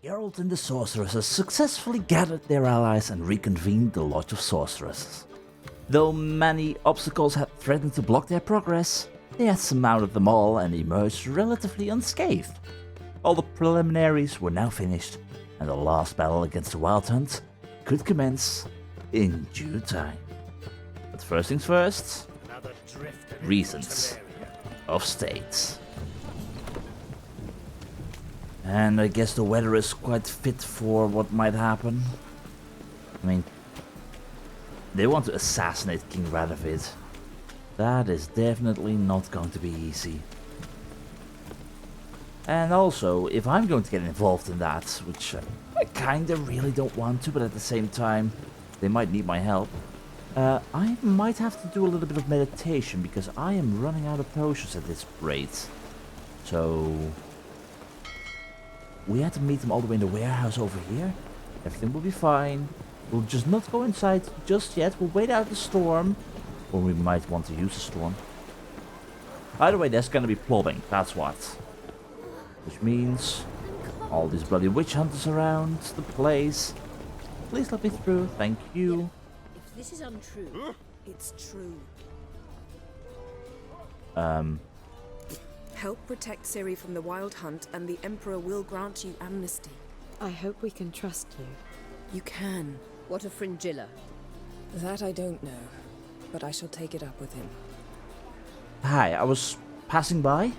Geralt and the sorceresses successfully gathered their allies and reconvened the Lodge of Sorceresses. Though many obstacles had threatened to block their progress, they had surmounted them all and emerged relatively unscathed. All the preliminaries were now finished, and the last battle against the Wild Hunt could commence in due time. But first things first, reasons of state. And I guess the weather is quite fit for what might happen. I mean, they want to assassinate King Radovid. That is definitely not going to be easy. And also, if I'm going to get involved in that, which I kinda really don't want to, but at the same time, they might need my help. I might have to do a little bit of meditation because I am running out of potions at this rate. So we had to meet them all the way in the warehouse over here. Everything will be fine. We'll just not go inside just yet. We'll wait out the storm. Or we might want to use the storm. Either way, there's gonna be plotting. That's what. Which means all these bloody witch hunters around the place. Please let me through. Thank you. If this is untrue, It's true. Help protect Ciri from the Wild Hunt, and the Emperor will grant you amnesty. I hope we can trust you. You can. what of Fringilla? That I don't know, but I shall take it up with him. Hi, I was passing by.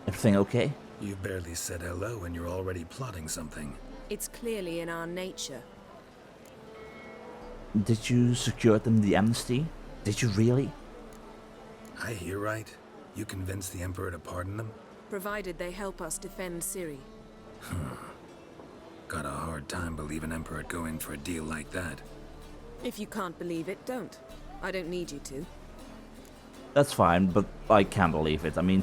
Everything okay? You barely said hello and you're already plotting something. It's clearly in our nature. Did you secure them the amnesty? Did you really? I hear right. You convinced the Emperor to pardon them? Provided they help us defend Ciri. Got a hard time believing Emperor'd go in for a deal like that. If you can't believe it, don't. I don't need you to. That's fine, but I can't believe it. I mean,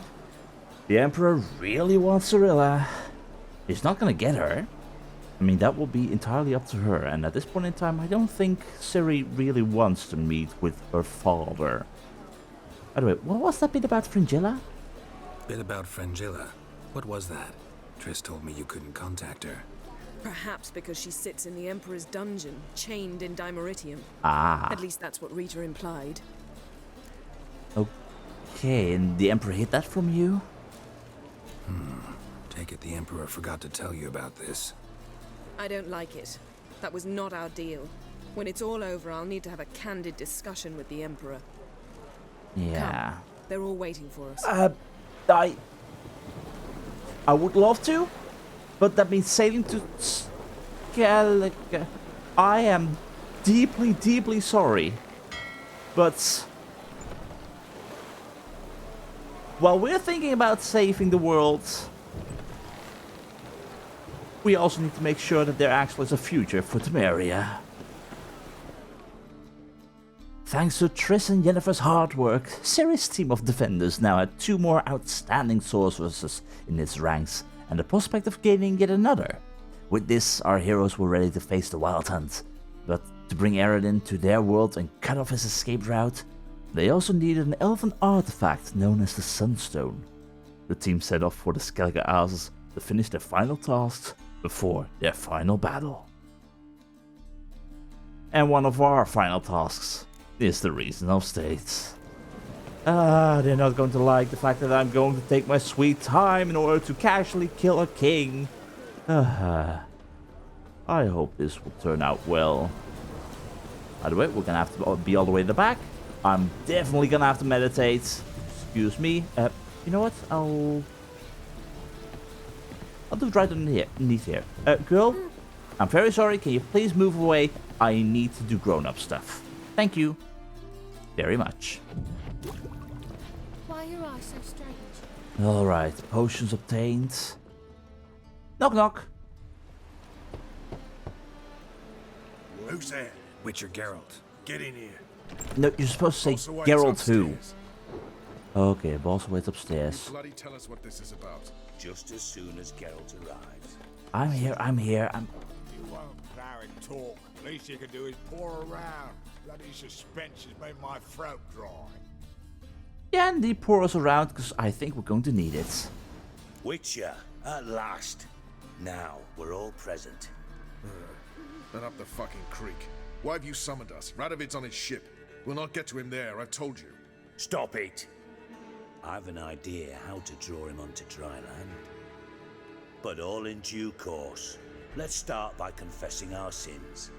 the Emperor really wants Cirilla. He's not gonna get her. I mean, that will be entirely up to her, and at this point in time, I don't think Ciri really wants to meet with her father. By the way, what was that bit about Fringilla? Bit about Fringilla. What was that? Triss told me you couldn't contact her. Perhaps because she sits in the Emperor's dungeon, chained in Dimeritium. Ah. At least that's what Rita implied. Okay, and the Emperor hid that from you? Take it the Emperor forgot to tell you about this. I don't like it. That was not our deal. When it's all over, I'll need to have a candid discussion with the Emperor. Yeah. Come. They're all waiting for us. I would love to, but that means sailing to Skellige. I am deeply, deeply sorry. But while we're thinking about saving the world, we also need to make sure that there actually is a future for Temeria. Thanks to Triss and Yennefer's hard work, Ciri's team of defenders now had 2 more outstanding sorceresses in its ranks, and the prospect of gaining yet another. With this, our heroes were ready to face the Wild Hunt, but to bring Eredin to their world and cut off his escape route, they also needed an elven artifact known as the Sunstone. The team set off for the Skellige Isles to finish their final tasks before their final battle. And one of our final tasks is the reason of state. They're not going to like the fact that I'm going to take my sweet time in order to casually kill a king. I hope this will turn out well. By the way, we're gonna have to be all the way in the back. I'm definitely gonna have to meditate. Excuse me. You know what? I'll do it right underneath here. Girl, I'm very sorry. Can you please move away? I need to do grown-up stuff. Thank you. Very much. Why are your eyes so strange? Alright, potions obtained. Knock knock. Who's there? Witcher Geralt. Get in here. No, you're supposed to Boss say awaits Geralt who. upstairs. Okay, boss waits upstairs. Bloody tell us what this is about. Just as soon as Geralt arrives. I'm here. You won't plow and talk. Least you can do is pour around. Bloody suspense has made my throat dry. Yeah, and pour us around, because I think we're going to need it. Witcher, at last. Now we're all present. Then up the fucking creek. Why have you summoned us? Radovid's on his ship. We'll not get to him there, I've told you. Stop it! I've an idea how to draw him onto dry land. But all in due course. Let's start by confessing our sins.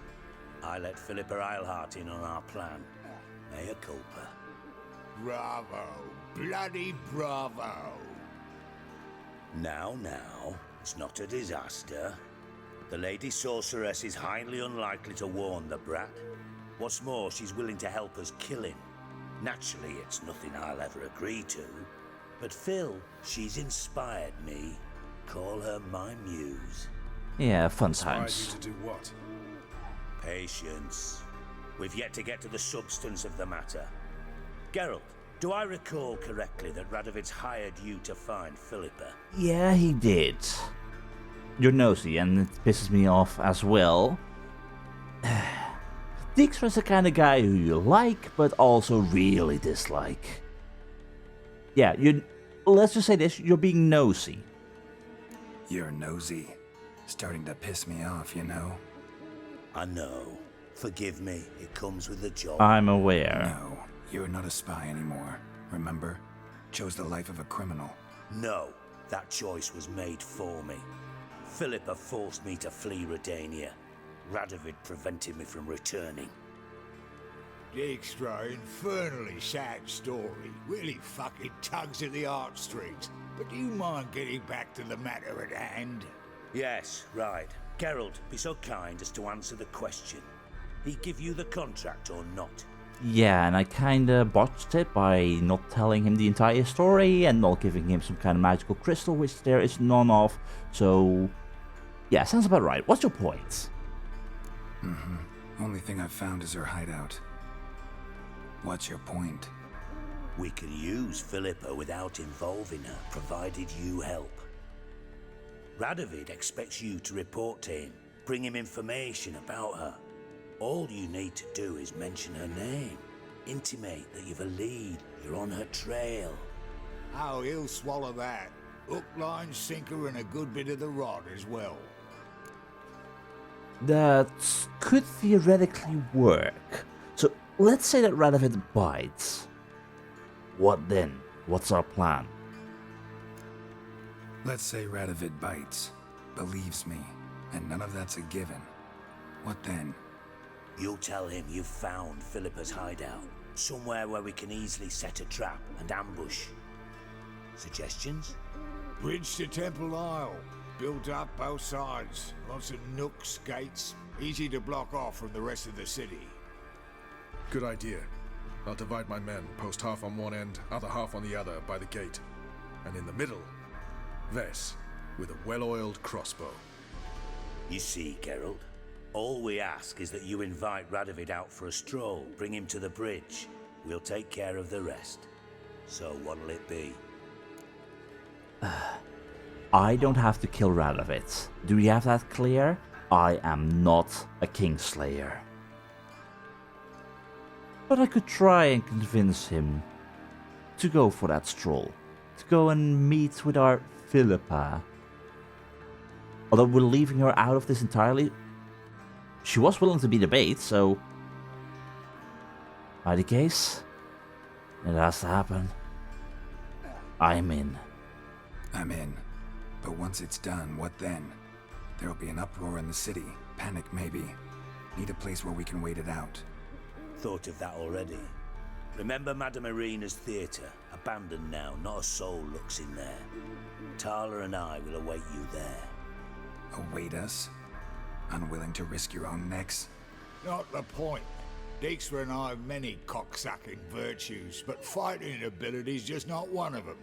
I let Philippa Eilhart in on our plan. Mea culpa. Bravo. Bloody bravo. Now, it's not a disaster. The Lady Sorceress is highly unlikely to warn the brat. What's more, she's willing to help us kill him. Naturally, it's nothing I'll ever agree to. But Phil, she's inspired me. Call her my muse. Yeah, fun Inspired times. you to do what? Patience. We've yet to get to the substance of the matter. Geralt, do I recall correctly that Radovid's hired you to find Philippa? Yeah, he did. You're nosy, and it pisses me off as well. Dijkstra's the kind of guy who you like, but also really dislike. Yeah, let's just say this, you're being nosy. You're nosy. Starting to piss me off, you know? I know. Forgive me, it comes with the job. I'm aware. No, you're not a spy anymore. Remember? Chose the life of a criminal. No, that choice was made for me. Philippa forced me to flee Redania. Radovid prevented me from returning. Dijkstra, infernally sad story. Really fucking tugs at the heartstrings. But do you mind getting back to the matter at hand? Yes, right. Geralt, be so kind as to answer the question. He give you the contract or not? Yeah, and I kinda botched it by not telling him the entire story and not giving him some kind of magical crystal, which there is none of. So, yeah, sounds about right. What's your point? Only thing I've found is her hideout. What's your point? We can use Philippa without involving her, provided you help. Radovid expects you to report to him, bring him information about her. All you need to do is mention her name, intimate that you've a lead, you're on her trail. Oh, he'll swallow that. Hook, line, sinker, and a good bit of the rod as well. That could theoretically work. So let's say that Radovid bites. What then? What's our plan? Let's say Radovid bites, believes me, and none of that's a given. What then? You'll tell him you've found Philippa's hideout, somewhere where we can easily set a trap and ambush. Suggestions? Bridge to Temple Isle. Built up both sides. Lots of nooks, gates. Easy to block off from the rest of the city. Good idea. I'll divide my men, post half on one end, other half on the other, by the gate. And in the middle, Vess, with a well-oiled crossbow. You see, Geralt, all we ask is that you invite Radovid out for a stroll, bring him to the bridge. We'll take care of the rest. So what'll it be? I don't have to kill Radovid. Do we have that clear? I am not a Kingslayer. But I could try and convince him to go for that stroll. To go and meet with our Philippa. Although we're leaving her out of this entirely. She was willing to be the bait, so... by the case, it has to happen. I'm in. I'm in. But once it's done, what then? There'll be an uproar in the city. Panic, maybe. Need a place where we can wait it out. Thought of that already. Remember Madame Irina's theatre? Abandoned now, not a soul looks in there. Thaler and I will await you there. Await us? Unwilling to risk your own necks? Not the point. Dijkstra and I have many cocksucking virtues, but fighting ability's just not one of them.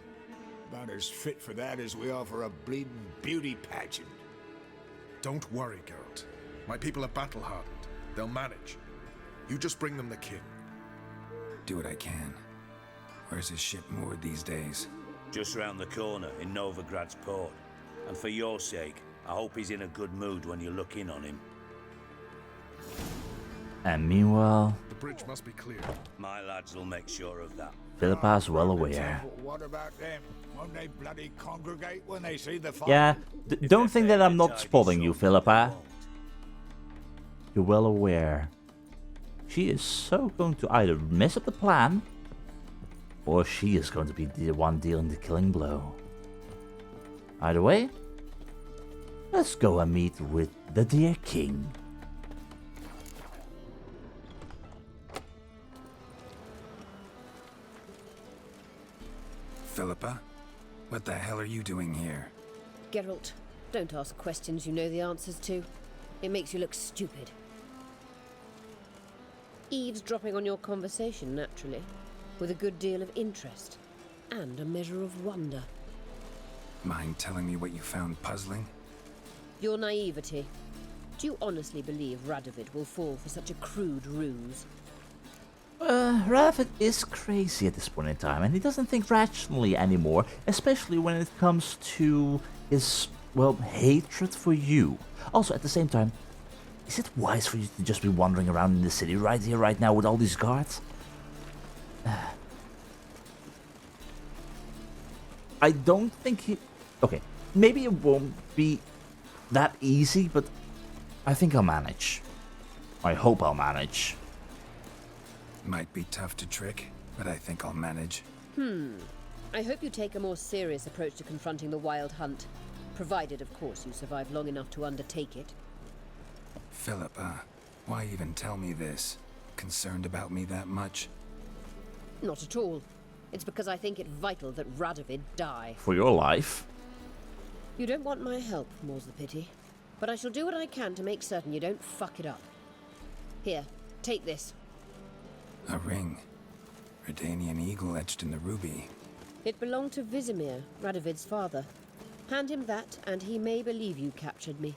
About as fit for that as we are for a bleeding beauty pageant. Don't worry, Geralt. My people are battle-hardened. They'll manage. You just bring them the king. Do what I can. Where's his ship moored these days? Just round the corner in Novigrad's port. And for your sake, I hope he's in a good mood when you look in on him. And meanwhile... The bridge must be clear. My lads will make sure of that. Philippa is well aware. What about them? Won't they bloody congregate when they see the fire? Yeah, don't think that I'm not spotting you, Philippa. You're well aware. She is so going to either mess up the plan, or she is going to be the one dealing the killing blow. Either way, let's go and meet with the dear king. Philippa? What the hell are you doing here? Geralt, don't ask questions you know the answers to. It makes you look stupid. Eavesdropping on your conversation, naturally, with a good deal of interest and a measure of wonder. Mind telling me what you found puzzling? Your naivety. Do you honestly believe Radovid will fall for such a crude ruse? Radovid is crazy at this point in time, and he doesn't think rationally anymore, especially when it comes to his, well, hatred for you. Also, at the same time, is it wise for you to just be wandering around in the city right here, right now, with all these guards? I don't think he... Okay, maybe it won't be that easy, but I think I'll manage. I hope I'll manage. Might be tough to trick, but I think I'll manage. I hope you take a more serious approach to confronting the Wild Hunt. Provided, of course, you survive long enough to undertake it. Philippa, why even tell me this? Concerned about me that much? Not at all. It's because I think it vital that Radovid die. For your life. You don't want my help, more's the pity. But I shall do what I can to make certain you don't fuck it up. Here, take this. A ring. Redanian eagle etched in the ruby. It belonged to Vizimir, Radovid's father. Hand him that, and he may believe you captured me.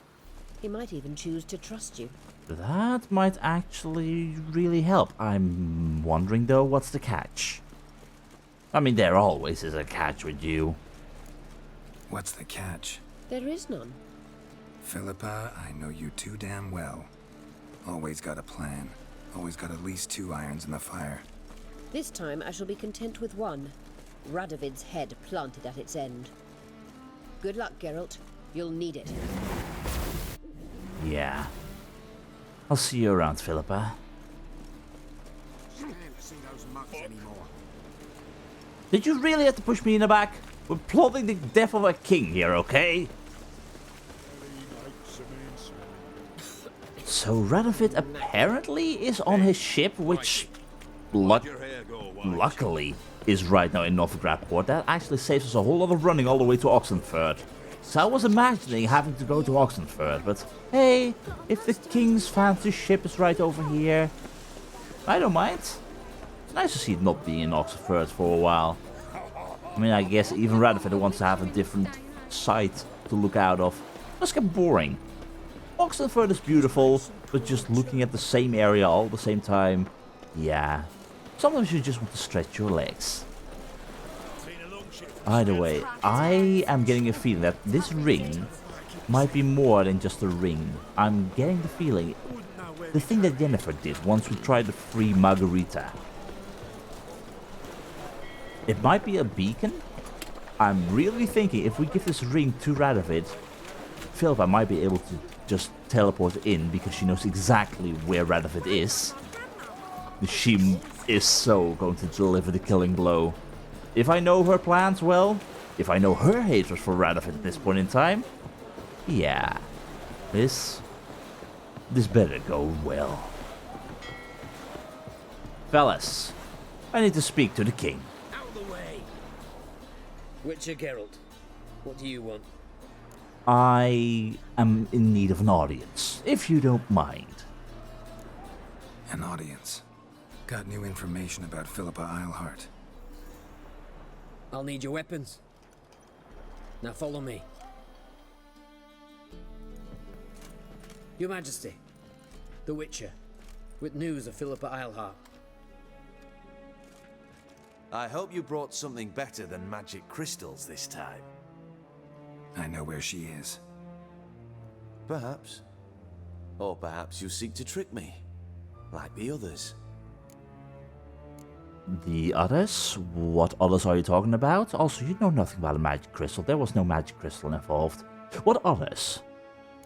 He might even choose to trust you. That might actually really help. I'm wondering, though, what's the catch? I mean, there always is a catch with you. What's the catch? There is none. Philippa, I know you too damn well. Always got a plan. Always got at least 2 irons in the fire. This time I shall be content with one. Radovid's head planted at its end. Good luck, Geralt. You'll need it. Yeah. I'll see you around, Philippa. Can't see those mugs anymore. Did you really have to push me in the back? We're plotting the death of a king here, okay? So Radovid apparently is on his ship, which luckily is right now in Novigrad port. That actually saves us a whole lot of running all the way to Oxenford. So I was imagining having to go to Oxenford, but hey, if the king's fancy ship is right over here, I don't mind. It's nice to see it not being in Oxenford for a while. I mean, I guess even Radovid wants to have a different site to look out of. It must get boring. Oxenford is beautiful, but just looking at the same area all at the same time, yeah. Sometimes you just want to stretch your legs. Either way, I am getting a feeling that this ring might be more than just a ring. I'm getting the feeling, the thing that Yennefer did once we tried the free margarita. It might be a beacon. I'm really thinking if we give this ring to Radovid, Philippa might be able to just teleport in because she knows exactly where Radovid is. She is so going to deliver the killing blow. If I know her plans well, if I know her hatred for Radovid at this point in time, yeah, this better go well. Fellas, I need to speak to the king. Out of the way! Witcher Geralt, what do you want? I am in need of an audience, if you don't mind. An audience. Got new information about Philippa Eilhart. I'll need your weapons. Now follow me. Your Majesty, the Witcher, with news of Philippa Eilhart. I hope you brought something better than magic crystals this time. I know where she is. Perhaps. Or perhaps you seek to trick me, like the others. The others? What others are you talking about? Also, you know nothing about a magic crystal. There was no magic crystal involved. What others?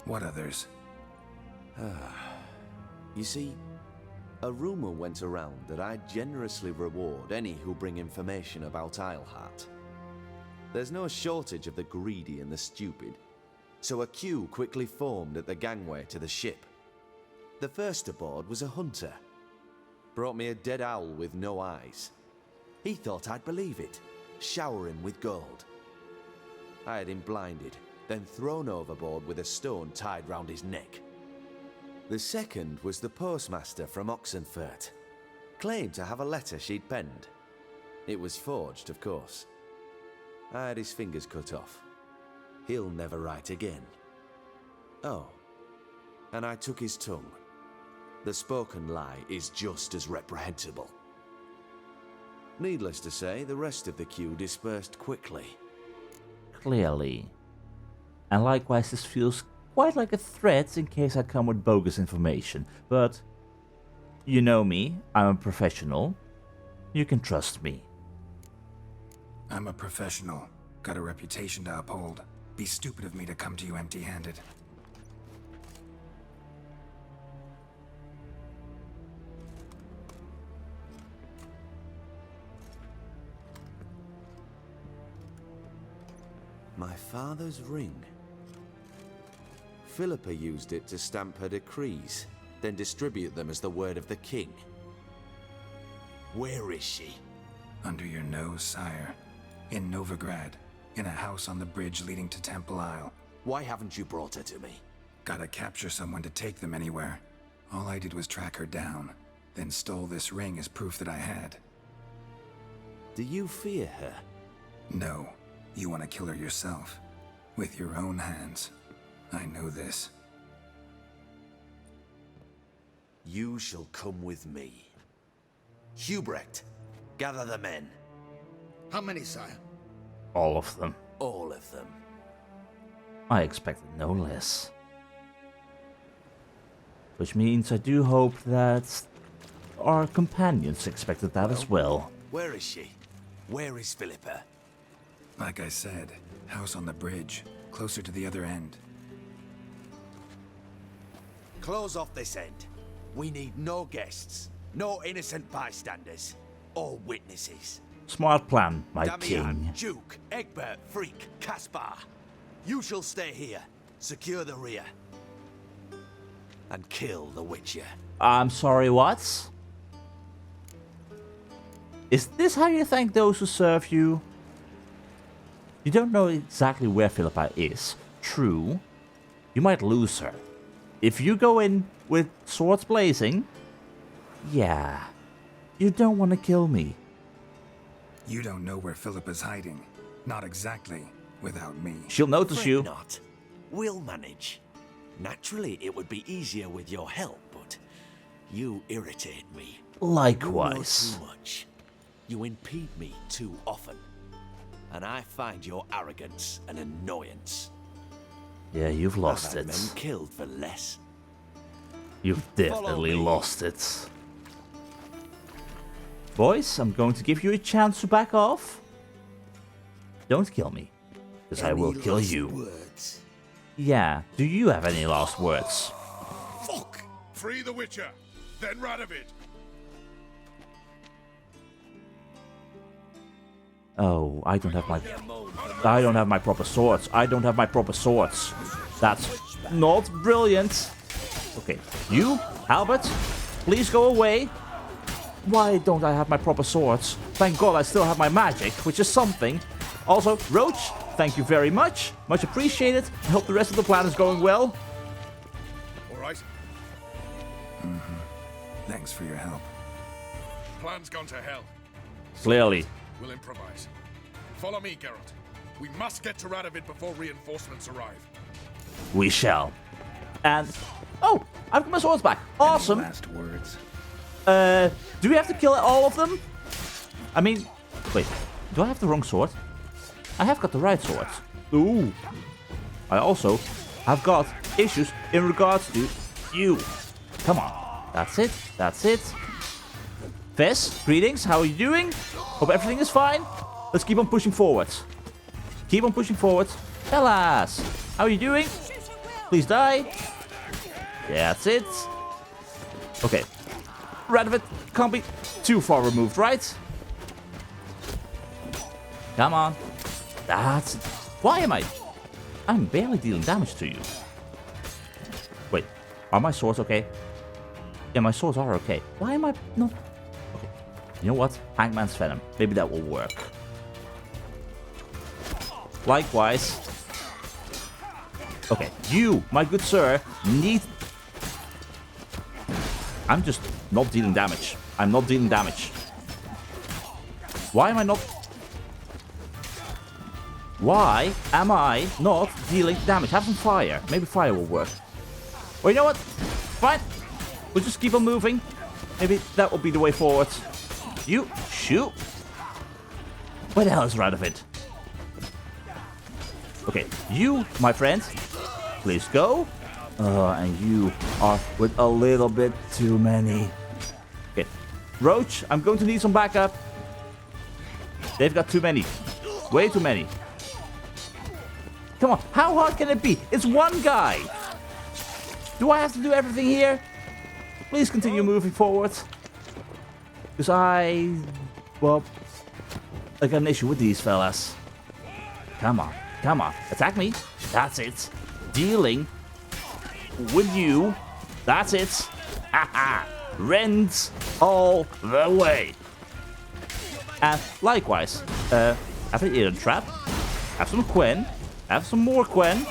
What others? You see, a rumor went around that I'd generously reward any who bring information about Isleheart. There's no shortage of the greedy and the stupid, so a queue quickly formed at the gangway to the ship. The first aboard was a hunter. Brought me a dead owl with no eyes. He thought I'd believe it, shower him with gold. I had him blinded, then thrown overboard with a stone tied round his neck. The second was the postmaster from Oxenfurt. Claimed to have a letter she'd penned. It was forged, of course. I had his fingers cut off. He'll never write again. Oh, and I took his tongue. The spoken lie is just as reprehensible. Needless to say, the rest of the queue dispersed quickly. Clearly. And likewise, this feels quite like a threat in case I come with bogus information. But you know me, I'm a professional. You can trust me. I'm a professional. Got a reputation to uphold. Be stupid of me to come to you empty-handed. My father's ring. Philippa used it to stamp her decrees, then distribute them as the word of the king. Where is she? Under your nose, sire. In Novigrad. In a house on the bridge leading to Temple Isle. Why haven't you brought her to me? Gotta capture someone to take them anywhere. All I did was track her down, then stole this ring as proof that I had. Do you fear her? No. You want to kill her yourself. With your own hands. I know this. You shall come with me. Hubrecht, gather the men. How many, sire? All of them. All of them. I expected no less. Which means I do hope that our companions expected that as well. Where is she? Where is Philippa? Like I said, house on the bridge, closer to the other end. Close off this end. We need no guests, no innocent bystanders, or witnesses. Smart plan, my Damian, king. Duke, Egbert, Freak, Caspar. You shall stay here, secure the rear, and kill the Witcher. I'm sorry, what? Is this how you thank those who serve you? You don't know exactly where Philippa is. True. You might lose her. If you go in with swords blazing, yeah, you don't want to kill me. You don't know where Philippa's hiding. Not exactly, without me. She'll notice Fret you. not. We'll manage. Naturally, it would be easier with your help, but you irritate me. Likewise. You know too much. You impede me too often. And I find your arrogance an annoyance. Yeah, you've lost I've had it. men killed for less. You've definitely lost it. Boys, I'm going to give you a chance to back off. Don't kill me, because I will kill you. Words? Yeah, do you have any last words? Fuck! Free the Witcher, then Radovid. Oh, I don't have my proper swords. I don't have my proper swords. That's not brilliant. Okay, you, Albert, please go away. Why don't I have my proper swords? Thank God I still have my magic, which is something. Also, Roche, thank you very much. Much appreciated. I hope the rest of the plan is going well. All right. Thanks for your help. Plan's gone to hell. Clearly. We'll improvise. Follow me, Geralt. We must get to Radovid before reinforcements arrive. We shall. And... oh, I've got my swords back. Awesome. Any last words? Do we have to kill all of them? I mean... wait, do I have the wrong sword? I have got the right sword. Ooh. I also have got issues in regards to you. Come on. That's it. That's it. Fess, greetings. How are you doing? Hope everything is fine. Let's keep on pushing forward. Keep on pushing forward. Hellas, how are you doing? Please die. Yeah, that's it. Okay. Radovid can't be too far removed, right? Come on. That's it. Why am I? I'm barely dealing damage to you. Wait, are my swords okay? Yeah, my swords are okay. Why am I not? Okay. You know what? Hangman's Venom. Maybe that will work. Likewise. Okay, you, my good sir, need... I'm just not dealing damage. I'm not dealing damage. Why am I not... Why am I not dealing damage? Have some fire. Maybe fire will work. Well, you know what? Fine. We'll just keep on moving. Maybe that will be the way forward. You, shoot. Where the hell is Radovid? Okay, you, my friend, please go. And you are with a little bit too many. Okay, Roche, I'm going to need some backup. They've got too many. Way too many. Come on, how hard can it be? It's one guy. Do I have to do everything here? Please continue moving forward. Because well, I got an issue with these fellas. Come on, come on, attack me. That's it. Dealing with you. That's it. Haha. Rends all the way. And likewise, have an ear trap. Have some Quen. Have some more Quen.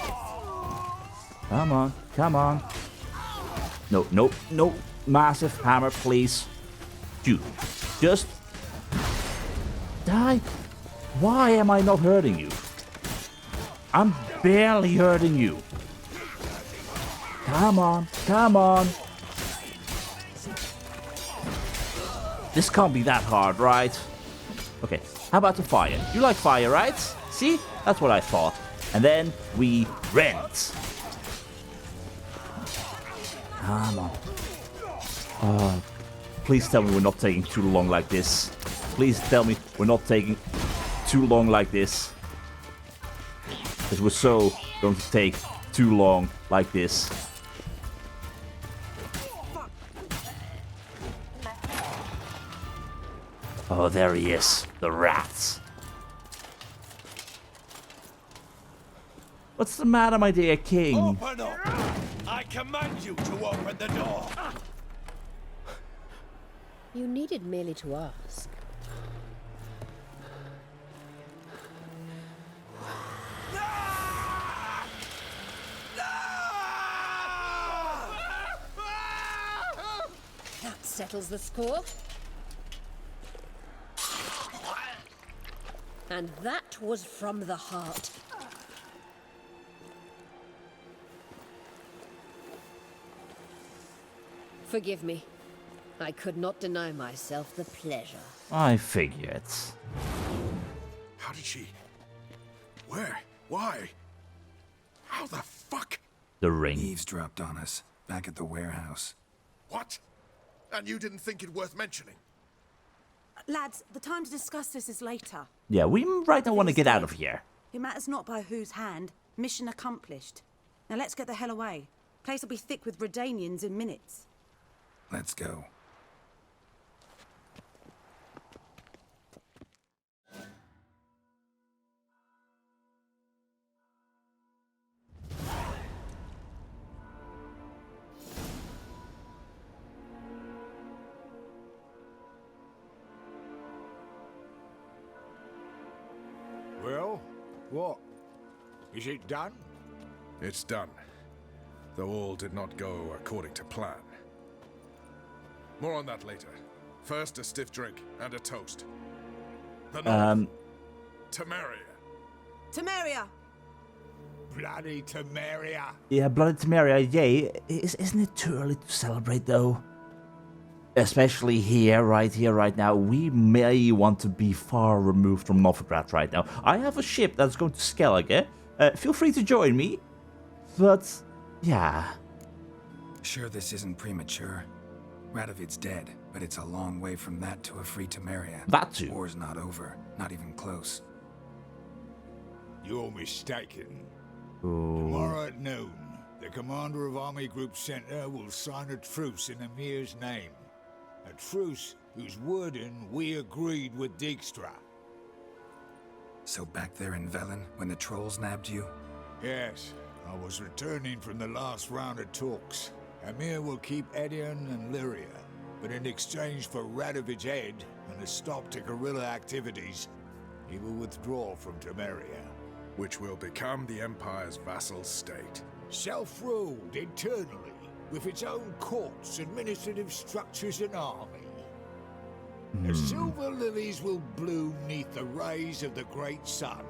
Come on, come on. No, no, no. Massive hammer, please. Shoot. Just die. Why am I not hurting you? I'm barely hurting you. Come on, come on. This can't be that hard, right? Okay, how about the fire? You like fire, right? See? That's what I thought. And then we rent. Come on. Oh, please tell me we're not taking too long like this. Please tell me we're not taking too long like this. Because we're so going to take too long like this. Oh, there he is. The rats. What's the matter, my dear king? Open up! I command you to open the door! You needed merely to ask. That settles the score. And that was from the heart. Forgive me. I could not deny myself the pleasure. I figured. How did she... Where? Why? How the fuck? The ring. Eavesdropped on us, back at the warehouse. What? And you didn't think it worth mentioning? Lads, the time to discuss this is later. Yeah, we right now want to get out of here. It matters not by whose hand. Mission accomplished. Now let's get the hell away. Place will be thick with Redanians in minutes. Let's go. Well, what? Is it done? It's done. Though all did not go according to plan. More on that later. First, a stiff drink and a toast. The North. Temeria. Temeria! Bloody Temeria! Yeah, bloody Temeria, yay. Isn't it too early to celebrate, though? Especially here, right now. We may want to be far removed from Novigrad right now. I have a ship that's going to Skellige. Feel free to join me. But, yeah. Sure this isn't premature. Radovid's dead, but it's a long way from that to a free Temeria. That too. War's not over, not even close. You're mistaken. Ooh. Tomorrow at noon, the commander of Army Group Center will sign a truce in Emir's name. A truce whose wording we agreed with Dijkstra. So back there in Velen, when the trolls nabbed you? Yes, I was returning from the last round of talks. Emir will keep Edion and Lyria, but in exchange for Radovid's head and a stop to guerrilla activities, he will withdraw from Temeria. Which will become the Empire's vassal state. Self-ruled internally, with its own courts, administrative structures and army. The silver lilies will bloom neath the rays of the great sun.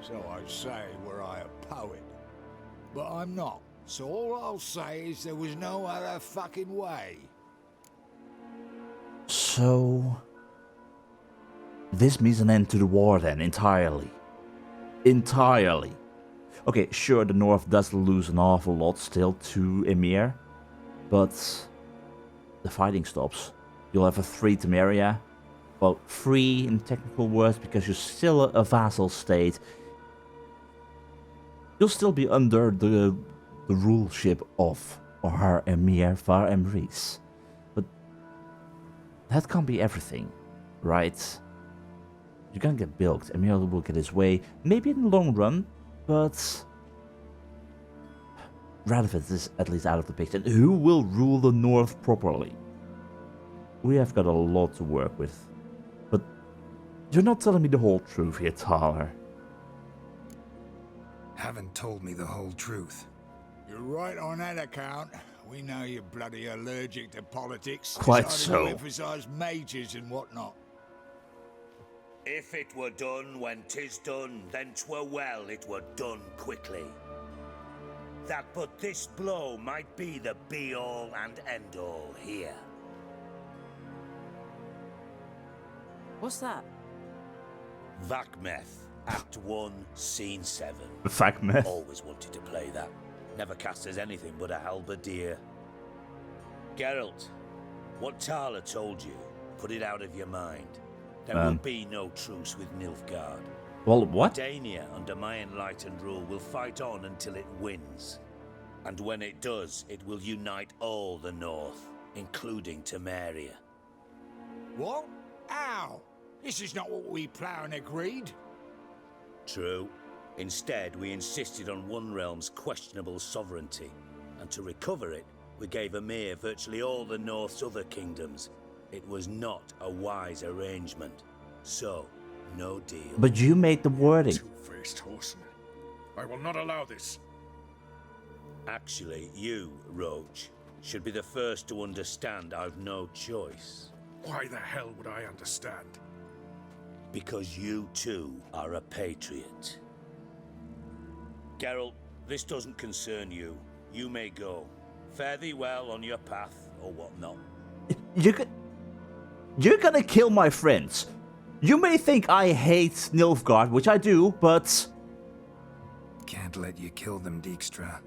So I say were I a poet. But I'm not, so all I'll say is there was no other fucking way. So... this means an end to the war then, entirely. Entirely. Okay, sure, the North does lose an awful lot still to Emir, but the fighting stops. You'll have a free Temeria. Well, free in technical words because you're still a vassal state. You'll still be under the ruleship of our Emir Var Emrys. But that can't be everything, right? You're gonna get bilked. Emir will get his way, maybe in the long run, but Radovid is at least out of the picture. And who will rule the North properly? We have got a lot to work with. But you're not telling me the whole truth here, Thaler. Haven't told me the whole truth. You're right on that account. We know you're bloody allergic to politics. Quite deciding so. to emphasize majors and whatnot. If it were done when 'tis done, then 'twere well it were done quickly. That but this blow might be the be-all and end-all here. What's that? Vakmeth, Act 1, Scene 7. Vakmeth? Always wanted to play that. Never cast as anything but a halberdier. Geralt, what Thaler told you, put it out of your mind. There will be no truce with Nilfgaard. Well, what? Dania, under my enlightened rule, will fight on until it wins. And when it does, it will unite all the North, including Temeria. What? How? This is not what we planned and agreed. True. Instead, we insisted on one realm's questionable sovereignty. And to recover it, we gave Emir virtually all the North's other kingdoms. It was not a wise arrangement. So, no deal. But you made the wording. Two-faced horseman. I will not allow this. Actually, you, Roche, should be the first to understand I've no choice. Why the hell would I understand? Because you, too, are a patriot. Geralt, this doesn't concern you. You may go. Fare thee well on your path, or whatnot. You're gonna kill my friends. You may think I hate Nilfgaard, which I do, but... Can't let you kill them, Dijkstra.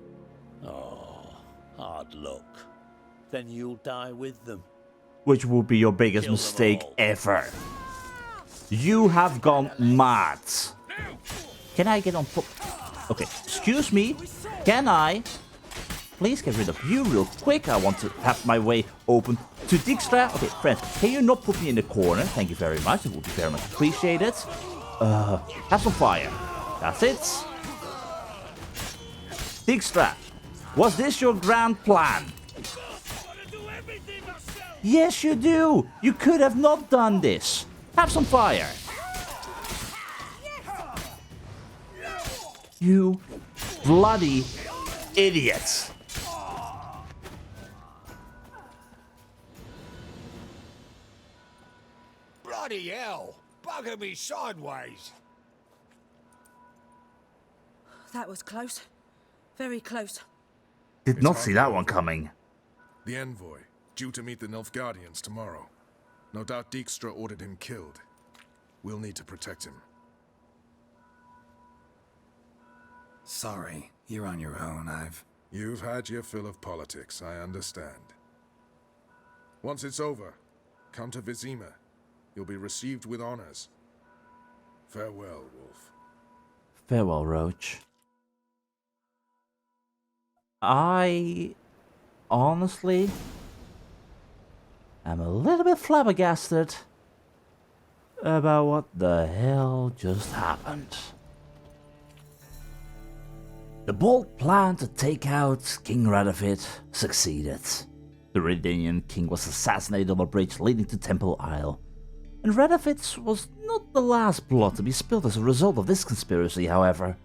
Oh, hard luck. Then you'll die with them. Which would be your biggest mistake ever. You have gone mad. Can I get on top? Okay, excuse me. Can I please get rid of you real quick? I want to have my way open to Dijkstra. Okay, friends, can you not put me in the corner? Thank you very much. It would be very much appreciated. Have some fire. That's it. Dijkstra, was this your grand plan? Yes, you do. You could have not done this. Have some fire. You bloody idiots. Bloody hell! Bugger me sideways! That was close. Very close. Did not see that one coming. The envoy, due to meet the Nilfgaardians tomorrow. No doubt Dijkstra ordered him killed. We'll need to protect him. Sorry, you're on your own. You've had your fill of politics, I understand. Once it's over, come to Vizima. You'll be received with honors. Farewell, Wolf. Farewell, Roach. I honestly am a little bit flabbergasted about what the hell just happened. The bold plan to take out King Radovid succeeded. The Redanian king was assassinated on a bridge leading to Temple Isle. And Radovid was not the last blood to be spilled as a result of this conspiracy, however.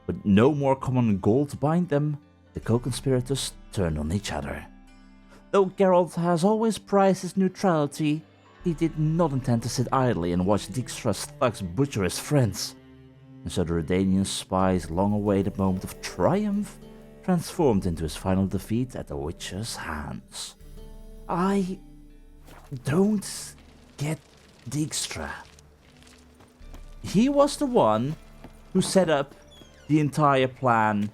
With no more common goal to bind them, the co-conspirators turned on each other. Though Geralt has always prized his neutrality, he did not intend to sit idly and watch Dijkstra's thugs butcher his friends. And so the Redanian spy's long-awaited moment of triumph transformed into his final defeat at the Witcher's hands. I don't get Dijkstra. He was the one who set up the entire plan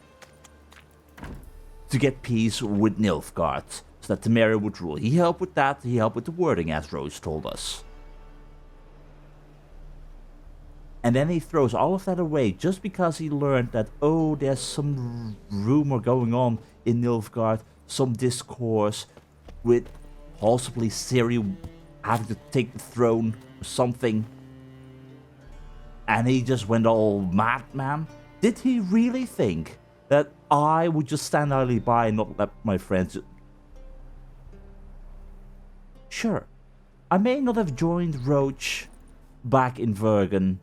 to get peace with Nilfgaard, so that Temeria would rule. He helped with that, he helped with the wording, as Roche told us. And then he throws all of that away just because he learned that, oh, there's some rumor going on in Nilfgaard, some discourse with possibly Ciri having to take the throne or something. And he just went all madman. Did he really think that I would just stand idly by and not let my friends... Sure, I may not have joined Roche back in Vergen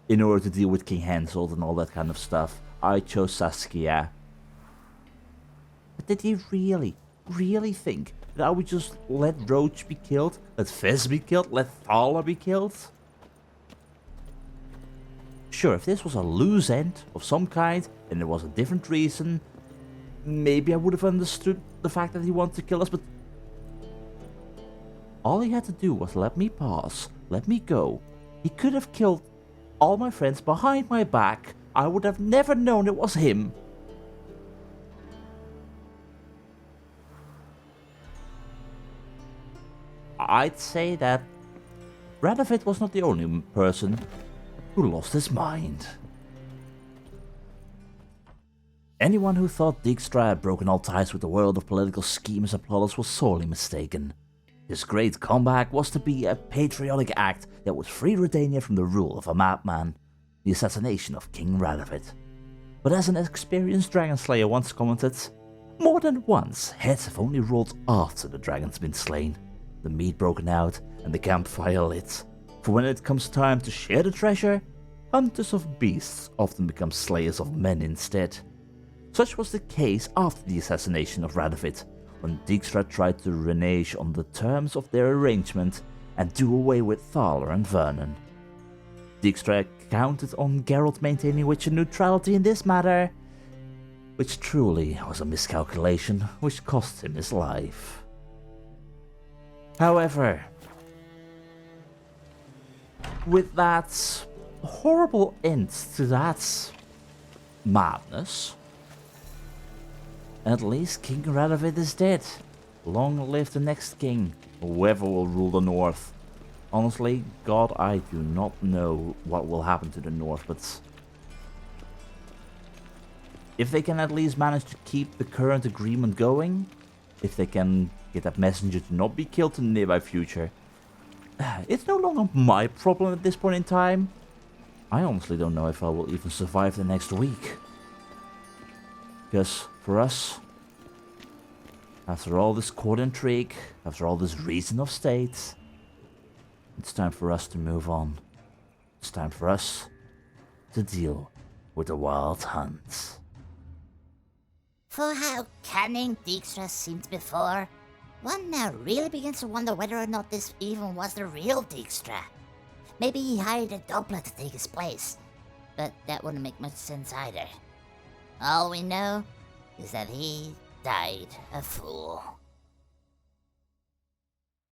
in order to deal with King Henselt and all that kind of stuff. I chose Saskia. But did he really think that I would just let Roche be killed? Let Fizz be killed? Let Thaler be killed? Sure, if this was a loose end of some kind, and there was a different reason, maybe I would have understood the fact that he wanted to kill us, but all he had to do was let me pass, let me go. He could have killed all my friends behind my back. I would have never known it was him. I'd say that Radovid was not the only person who lost his mind. Anyone who thought Dijkstra had broken all ties with the world of political schemers and plotters was sorely mistaken. His great comeback was to be a patriotic act that would free Redania from the rule of a madman, the assassination of King Radovid. But as an experienced dragon slayer once commented, more than once heads have only rolled after the dragon's been slain, the meat broken out and the campfire lit. For when it comes time to share the treasure, hunters of beasts often become slayers of men instead. Such was the case after the assassination of Radovid, when Dijkstra tried to renege on the terms of their arrangement and do away with Thaler and Vernon. Dijkstra counted on Geralt maintaining Witcher neutrality in this matter, which truly was a miscalculation which cost him his life. However, with that horrible end to that madness, at least King Radovid is dead. Long live the next king, whoever will rule the north. Honestly, God, I do not know what will happen to the north, but if they can at least manage to keep the current agreement going, if they can get that messenger to not be killed in the nearby future, it's no longer my problem at this point in time. I honestly don't know if I will even survive the next week. Because for us, after all this court intrigue, after all this reason of state, it's time for us to move on. It's time for us to deal with the wild hunt. For how cunning Dijkstra seemed before, one now really begins to wonder whether or not this even was the real Dijkstra. Maybe he hired a doppler to take his place, but that wouldn't make much sense either. All we know is that he died a fool.